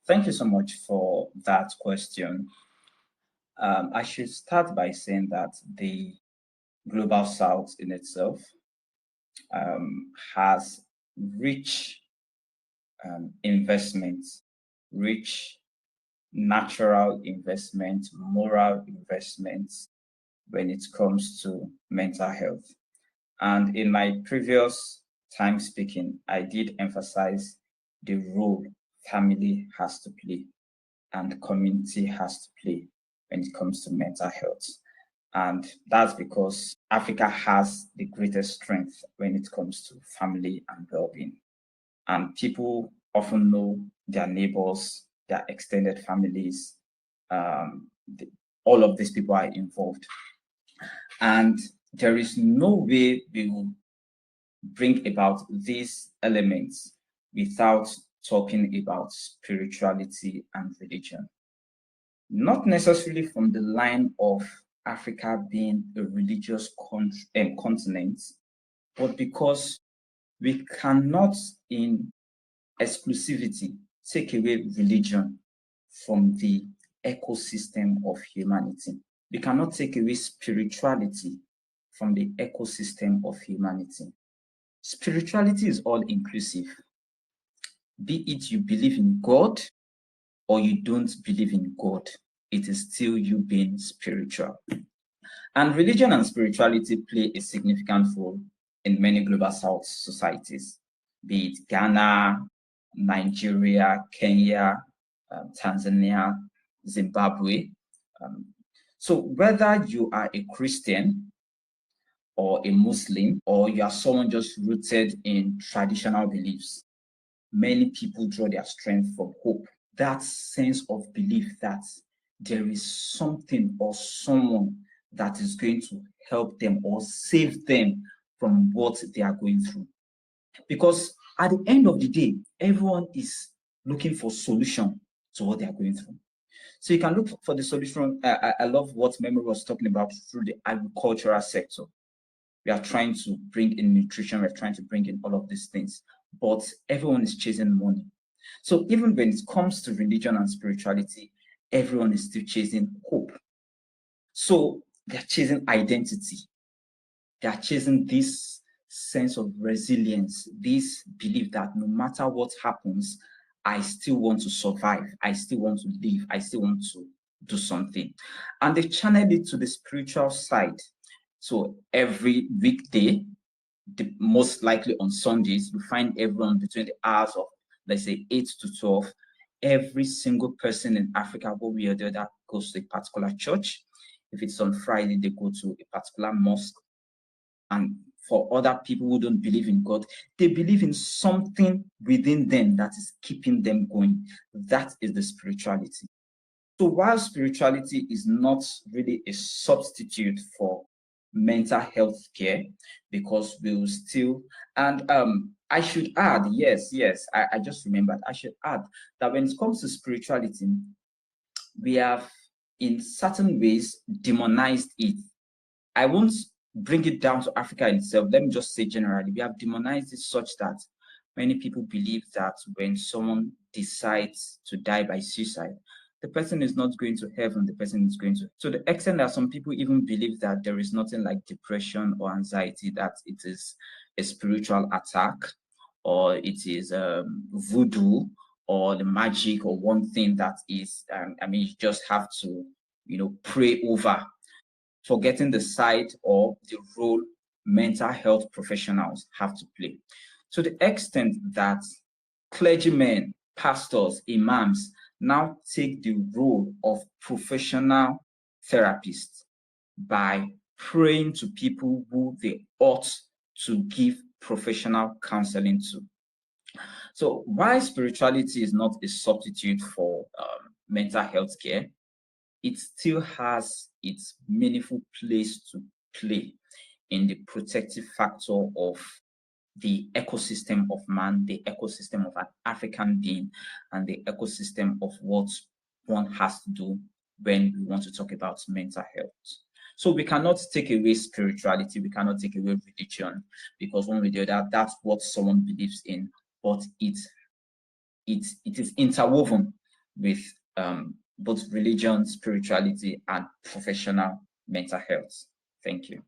Thank you so much for that question. I should start by saying that the Global South in itself has rich investments, rich natural investment, moral investments when it comes to mental health. And in my previous time speaking, I did emphasize the role family has to play and community has to play when it comes to mental health. And that's because Africa has the greatest strength when it comes to family and well-being. And people often know their neighbors, their extended families, all of these people are involved. And there is no way we will bring about these elements without talking about spirituality and religion. Not necessarily from the line of Africa being a religious continent, but because we cannot in exclusivity take away religion from the ecosystem of humanity. We cannot take away spirituality from the ecosystem of humanity. Spirituality is all inclusive. Be it you believe in God or you don't believe in God, it is still you being spiritual. And religion and spirituality play a significant role in many global South societies, be it Ghana, Nigeria, Kenya, Tanzania, Zimbabwe. So whether you are a Christian or a Muslim, or you are someone just rooted in traditional beliefs, many people draw their strength from hope. That sense of belief that there is something or someone that is going to help them or save them from what they are going through. Because at the end of the day, everyone is looking for solution to what they are going through. So you can look for the solution. I love what Memory was talking about through the agricultural sector. We are trying to bring in nutrition, we're trying to bring in all of these things, but everyone is chasing money. So even when it comes to religion and spirituality, everyone is still chasing hope. So they're chasing identity. They're chasing this sense of resilience, this belief that no matter what happens, I still want to survive. I still want to live. I still want to do something. And they channel it to the spiritual side. So every weekday, most likely on Sundays, you find everyone between the hours of, let's say, 8 to 12. Every single person in Africa, one way or the other, goes to a particular church. If it's on Friday, they go to a particular mosque. And for other people who don't believe in God, they believe in something within them that is keeping them going. That is the spirituality. So while spirituality is not really a substitute for mental health care, because we will still, and I should add, yes, I just remembered, I should add that when it comes to spirituality, we have in certain ways demonized it. I won't bring it down to Africa itself. Let me just say generally, we have demonized it such that many people believe that when someone decides to die by suicide, the person is not going to heaven, the person is going to the extent that some people even believe that there is nothing like depression or anxiety, that it is a spiritual attack, or it is voodoo, or the magic, or one thing that is, you just have to, pray over, forgetting the side or the role mental health professionals have to play. To the extent that clergymen, pastors, imams now take the role of professional therapists by praying to people who they ought to give professional counseling to. So while spirituality is not a substitute for mental health care, it still has its meaningful place to play in the protective factor of the ecosystem of man, the ecosystem of an African being, and the ecosystem of what one has to do when we want to talk about mental health. So we cannot take away spirituality, we cannot take away religion, because one way or the other, that's what someone believes in, but it is interwoven with both religion, spirituality, and professional mental health. Thank you.